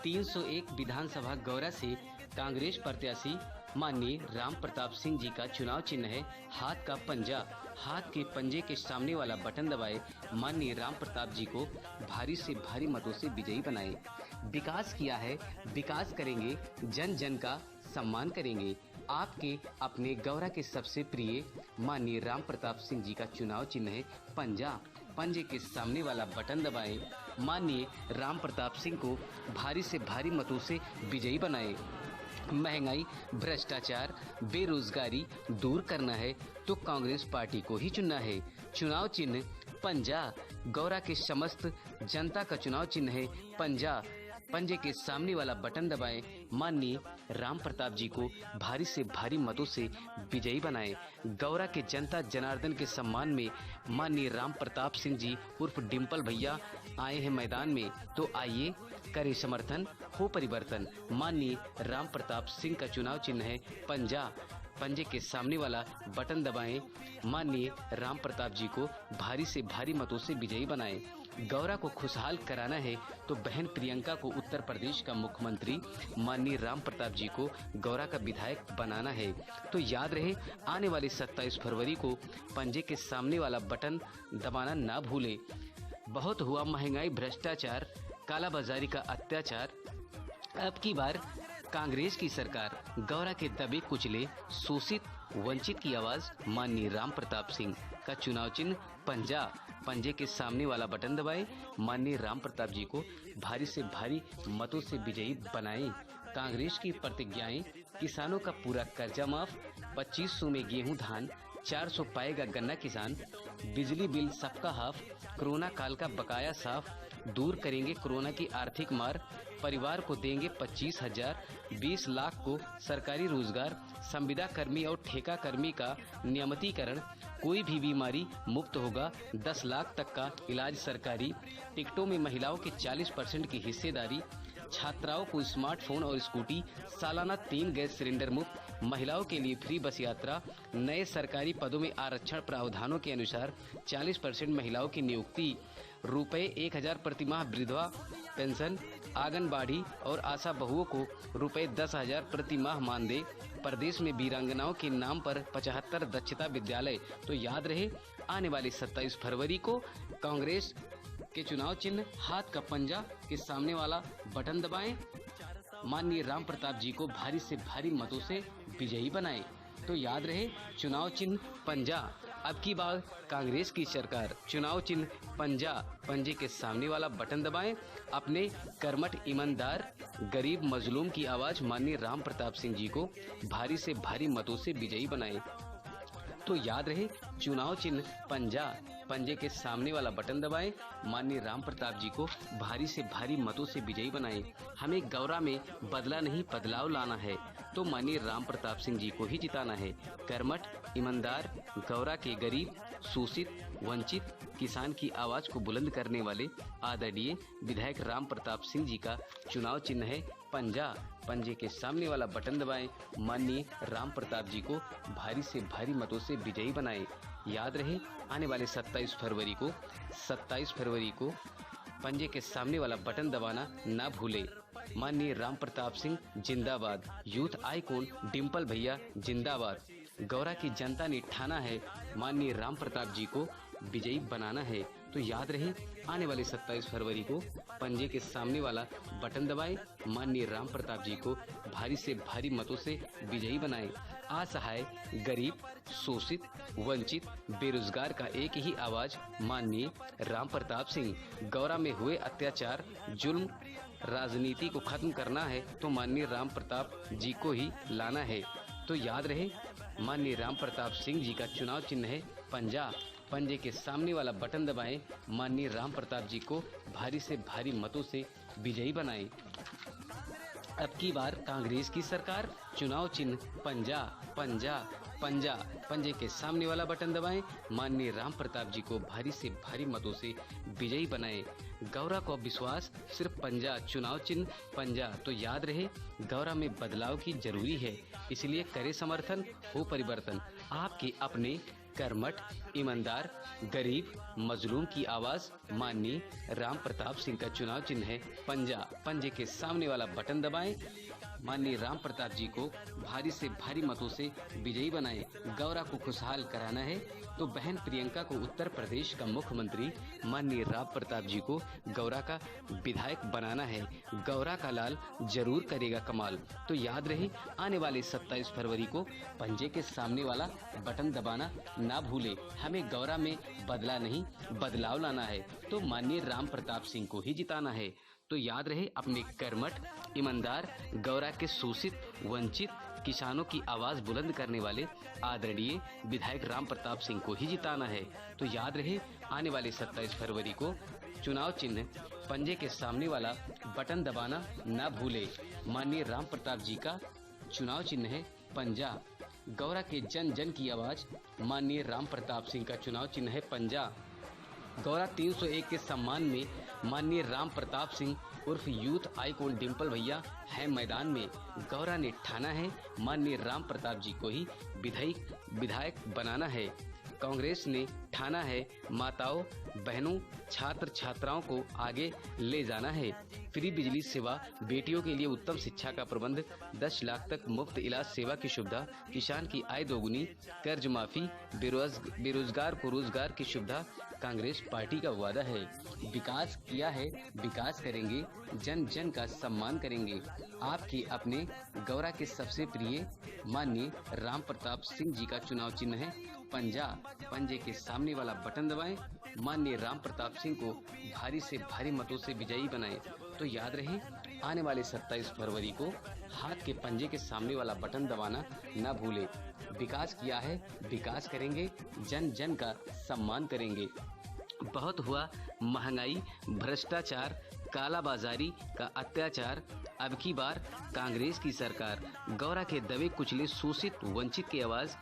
301 विधानसभा गौरा से कांग्रेस प्रत्याशी माननीय राम प्रताप सिंह जी का चुनाव चिन्ह है हाथ का पंजा। हाथ के पंजे के सामने वाला बटन दबाए माननीय राम प्रताप जी को भारी से भारी मतों से विजयी बनाए। विकास किया है, विकास करेंगे, जन जन का सम्मान करेंगे। आपके अपने गौरा के सबसे प्रिय माननीय राम प्रताप सिंह जी का चुनाव चिन्ह है पंजा। पंजे के सामने वाला बटन दबाएं, माननीय राम प्रताप सिंह को भारी से भारी मतों से विजयी बनाए। महंगाई, भ्रष्टाचार, बेरोजगारी दूर करना है तो कांग्रेस पार्टी को ही चुनना है। चुनाव चिन्ह पंजा। गौरा के समस्त जनता का चुनाव चिन्ह है पंजा। पंजे के सामने वाला बटन दबाएं, माननीय राम प्रताप जी को भारी से भारी मतों से विजयी बनाएं। गौरा के जनता जनार्दन के सम्मान में माननीय राम प्रताप सिंह जी उर्फ डिम्पल भैया आए हैं मैदान में, तो आइए करें समर्थन, हो परिवर्तन। माननीय राम प्रताप सिंह का चुनाव चिन्ह है पंजा। पंजे के सामने वाला बटन दबाएं, माननीय राम प्रताप जी को भारी से भारी मतों से विजयी बनाएं। गौरा को खुशहाल कराना है तो बहन प्रियंका को उत्तर प्रदेश का मुख्यमंत्री, माननीय राम प्रताप जी को गौरा का विधायक बनाना है। तो याद रहे, आने वाली 27 फरवरी को पंजे के सामने वाला बटन दबाना ना भूलें। बहुत हुआ महंगाई, भ्रष्टाचार, कालाबाजारी का अत्याचार। अब की बार कांग्रेस की सरकार गौरा के दबे कुचले, शोषित, वंचित की आवाज माननीय राम प्रताप सिंह का चुनाव चिन्ह पंजा। पंजे के सामने वाला बटन दबाए, माननीय राम प्रताप जी को भारी से भारी मतों से विजयी बनाएं। कांग्रेस की प्रतिज्ञाएं, किसानों का पूरा कर्जा माफ, 2500 में गेहूं धान, 400 पाएगा गन्ना किसान, बिजली बिल सबका हाफ, कोरोना काल का बकाया साफ, दूर करेंगे कोरोना की आर्थिक मार, परिवार को देंगे 25,000, 20 लाख को सरकारी रोजगार, संविदा कर्मी और ठेका कर्मी का नियमितीकरण, कोई भी बीमारी मुफ्त होगा, 10 लाख तक का इलाज सरकारी, टिकटों में महिलाओं की 40% की हिस्सेदारी, छात्राओं को स्मार्टफोन और स्कूटी, सालाना 3 गैस सिलेंडर मुफ्त, महिलाओं के लिए फ्री बस यात्रा, नए सरकारी पदों में आरक्षण प्रावधानों के अनुसार 40% महिलाओं की नियुक्ति, रुपए 1,000 प्रतिमाह विधवा पेंशन, आंगनबाड़ी और आशा बहुओं को रुपए 10,000 प्रति माह मानदेय, प्रदेश में वीरांगनाओं के नाम पर 75 दक्षता विद्यालय। तो याद रहे, आने वाली 27 फरवरी को कांग्रेस के चुनाव चिन्ह हाथ का पंजा के सामने वाला बटन दबाएं, माननीय राम प्रताप जी को भारी से भारी मतों से विजयी बनाएं। तो याद रहे, चुनाव चिन्ह पंजा। अब की बार कांग्रेस की सरकार चुनाव चिन्ह पंजा। पंजे के सामने वाला बटन दबाएं, अपने कर्मठ, ईमानदार, गरीब, मजलूम की आवाज माननीय राम प्रताप सिंह जी को भारी से भारी मतों से विजयी बनाएं। तो याद रहे, चुनाव चिन्ह पंजा। पंजे के सामने वाला बटन दबाएं, माननीय राम प्रताप जी को भारी से भारी मतों से विजयी बनाएं। हमें गौरा में बदला नहीं बदलाव लाना है, तो माननीय राम प्रताप सिंह जी को ही जिताना है। कर्मठ, ईमानदार, गौरा के गरीब, शोषित, वंचित किसान की आवाज को बुलंद करने वाले आदरणीय विधायक राम प्रताप सिंह जी का चुनाव चिन्ह है पंजा। पंजे के सामने वाला बटन दबाएं, माननीय राम प्रताप जी को भारी से भारी मतों से विजयी बनाएं। याद रहे, आने वाले 27 फरवरी को पंजे के सामने वाला बटन दबाना ना भूले। माननीय राम प्रताप सिंह जिंदाबाद, यूथ आइकॉन डिम्पल भैया जिंदाबाद। गौरा की जनता ने ठाना है माननीय राम प्रताप जी को विजयी बनाना है। तो याद रहे, आने वाले 27 फरवरी को पंजे के सामने वाला बटन दबाएं, माननीय राम प्रताप जी को भारी से भारी मतों से विजयी बनाएं। असहाय, गरीब, शोषित, वंचित, बेरोजगार का एक ही आवाज माननीय राम प्रताप सिंह। गौरा में हुए अत्याचार, जुल्म, राजनीति को खत्म करना है तो माननीय राम प्रताप जी को ही लाना है। तो याद रहे, माननीय राम प्रताप सिंह जी का चुनाव चिन्ह है पंजा। पंजे के सामने वाला बटन दबाएं, माननीय राम प्रताप जी को भारी से भारी मतों से विजयी बनाएं। अब की बार कांग्रेस की सरकार चुनाव चिन्ह पंजा पंजा पंजा। पंजे के सामने वाला बटन दबाएं, माननीय राम प्रताप जी को भारी से भारी मतों से विजयी बनाएं। गौरा को विश्वास सिर्फ पंजा, चुनाव चिन्ह पंजा। तो याद रहे, गौरा में बदलाव की जरूरी है, इसलिए करे समर्थन, हो परिवर्तन। आपके अपने कर्मठ, ईमानदार, गरीब, मजलूम की आवाज माननीय राम प्रताप सिंह का चुनाव चिन्ह है पंजा। पंजे के सामने वाला बटन दबाएं, माननीय राम प्रताप जी को भारी से भारी मतों से विजयी बनाएं। गौरा को खुशहाल कराना है तो बहन प्रियंका को उत्तर प्रदेश का मुख्यमंत्री माननीय राम प्रताप जी को गौरा का विधायक बनाना है। गौरा का लाल जरूर करेगा कमाल। तो याद रहे, आने वाले 27 फरवरी को पंजे के सामने वाला बटन दबाना ना भूले। हमें गौरा में बदला नहीं, बदलाव लाना है तो माननीय राम प्रताप सिंह को ही जिताना है। तो याद रहे, अपने कर्मठ, ईमानदार, गौरा के शोषित, वंचित किसानों की आवाज बुलंद करने वाले आदरणीय विधायक राम प्रताप सिंह को ही जिताना है। तो याद रहे, आने वाले 27 फरवरी को चुनाव चिन्ह पंजे के सामने वाला बटन दबाना ना भूले। माननीय राम प्रताप जी का चुनाव चिन्ह है पंजा। गौरा के जन जन की आवाज माननीय राम प्रताप सिंह का चुनाव चिन्ह है पंजा। गौरा 301 के सम्मान में माननीय राम प्रताप सिंह उर्फ यूथ आइकॉन डिम्पल भैया है मैदान में। गौरा ने ठाना है माननीय राम प्रताप जी को ही विधायक बनाना है। कांग्रेस ने ठाना है माताओं, बहनों, छात्र छात्राओं को आगे ले जाना है। फ्री बिजली सेवा, बेटियों के लिए उत्तम शिक्षा का प्रबंध, 10 लाख तक मुफ्त इलाज सेवा की सुविधा, किसान की आय दोगुनी, कर्ज माफी, बेरोजगार को रोजगार की सुविधा कांग्रेस पार्टी का वादा है। विकास किया है, विकास करेंगे, जन जन का सम्मान करेंगे। आपके अपने गौरा के सबसे प्रिय माननीय राम प्रताप सिंह जी का चुनाव चिन्ह है पंजा। पंजे के सामने वाला बटन दबाएं, माननीय राम प्रताप सिंह को भारी से भारी मतों से विजयी बनाएं। तो याद रहे, आने वाले 27 फरवरी को हाथ के पंजे के सामने वाला बटन दबाना न भूले। विकास किया है, विकास करेंगे, जन जन का सम्मान करेंगे। बहुत हुआ महंगाई, भ्रष्टाचार, कालाबाजारी का अत्याचार, अब की बार कांग्रेस की सरकार। गौरा के दबे कुचले शोषित वंचित की आवाज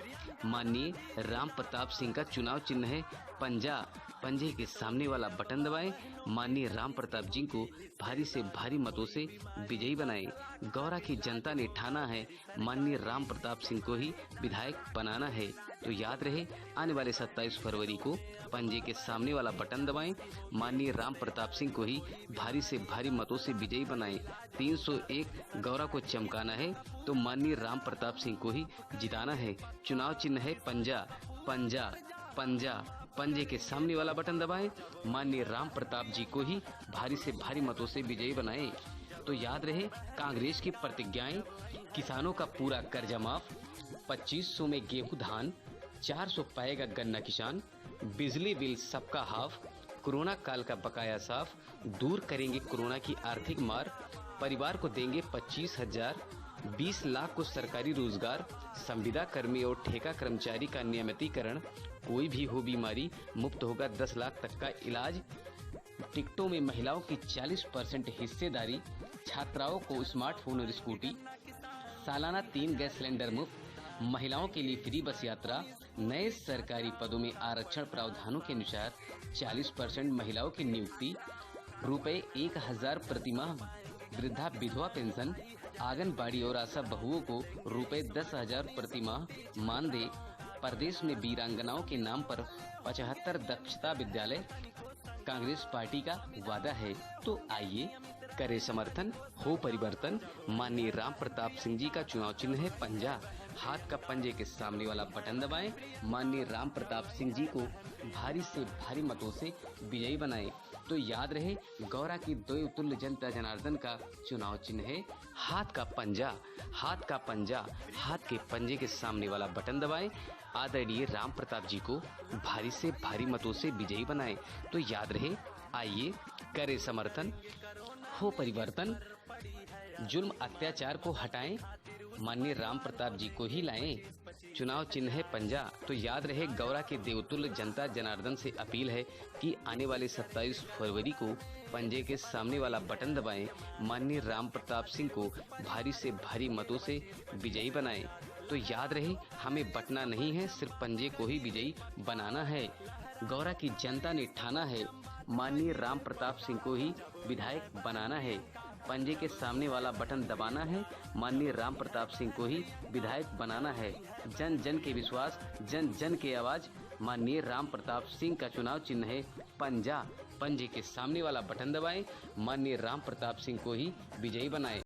माननीय राम प्रताप सिंह का चुनाव चिन्ह है पंजा। पंजे के सामने वाला बटन दबाएं, माननीय राम प्रताप जी को भारी से भारी मतों से विजयी बनाएं। गौरा की जनता ने ठाना है माननीय राम प्रताप सिंह को ही विधायक बनाना है। तो याद रहे, आने वाले 27 फरवरी को पंजे के सामने वाला बटन दबाएं, माननीय राम प्रताप सिंह को ही भारी से भारी मतों से विजयी बनाएं। 301 गौरा को चमकाना है तो माननीय राम प्रताप सिंह को ही जिताना है। चुनाव चिन्ह है पंजा। पंजा पंजा पंजे के सामने वाला बटन दबाएं, माननीय राम प्रताप जी को ही भारी से भारी मतों से विजयी बनाएं। तो याद रहे, कांग्रेस की प्रतिज्ञाएं, किसानों का पूरा कर्जा माफ, 2500 में गेहूं धान, 400 पाएगा गन्ना किसान, बिजली बिल सबका हाफ, कोरोना काल का बकाया साफ, दूर करेंगे कोरोना की आर्थिक मार, परिवार को देंगे 25,000, 20 लाख को सरकारी रोजगार, संविदा कर्मी और ठेका कर्मचारी का नियमितीकरण, कोई भी हो बीमारी मुफ्त होगा 10 लाख तक का इलाज, टिकटों में महिलाओं की 40% हिस्सेदारी, छात्राओं को स्मार्टफोन और स्कूटी, सालाना 3 गैस सिलेंडर मुफ्त, महिलाओं के लिए फ्री बस यात्रा, नए सरकारी पदों में आरक्षण प्रावधानों के अनुसार 40% महिलाओं की नियुक्ति, रुपए 1,000 प्रतिमाह वृद्धा विधवा पेंशन, आंगनबाड़ी और आशा बहुओं को रुपए 10,000 प्रतिमाह मानदेय, प्रदेश में वीरांगनाओं के नाम पर 75 दक्षता विद्यालय कांग्रेस पार्टी का वादा है। तो आइए करे समर्थन, हो परिवर्तन। माननीय राम प्रताप सिंह जी का चुनाव चिन्ह है पंजा। हाथ का पंजे के सामने वाला बटन दबाएं, माननीय राम प्रताप सिंह जी को भारी से भारी मतों से विजयी बनाएं। तो याद रहे, गौरा की द्वयतुल्य जनता जनार्दन का चुनाव चिन्ह है हाथ का पंजा। हाथ का पंजा, हाथ के पंजे के सामने वाला बटन दबाएं, आदरणीय राम प्रताप जी को भारी से भारी मतों से विजयी बनाएं। तो याद रहे, आइए करे समर्थन, हो परिवर्तन, जुल्म अत्याचार को हटाएं, माननीय राम प्रताप जी को ही लाएं। चुनाव चिन्ह है पंजा। तो याद रहे, गौरा के देवतुल्य जनता जनार्दन से अपील है कि आने वाले 27 फरवरी को पंजे के सामने वाला बटन दबाएं, माननीय राम प्रताप सिंह को भारी से भारी मतों से विजयी बनाएं। तो याद रहे, हमें बटना नहीं है, सिर्फ पंजे को ही विजयी बनाना है। गौरा की जनता ने ठाना है माननीय राम प्रताप सिंह को ही विधायक बनाना है। पंजे के सामने वाला बटन दबाना है, माननीय राम प्रताप सिंह को ही विधायक बनाना है। जन जन के विश्वास, जन जन की आवाज, माननीय राम प्रताप सिंह का चुनाव चिन्ह है पंजा। पंजे के सामने वाला बटन दबाएं, माननीय राम प्रताप सिंह को ही विजयी बनाएं।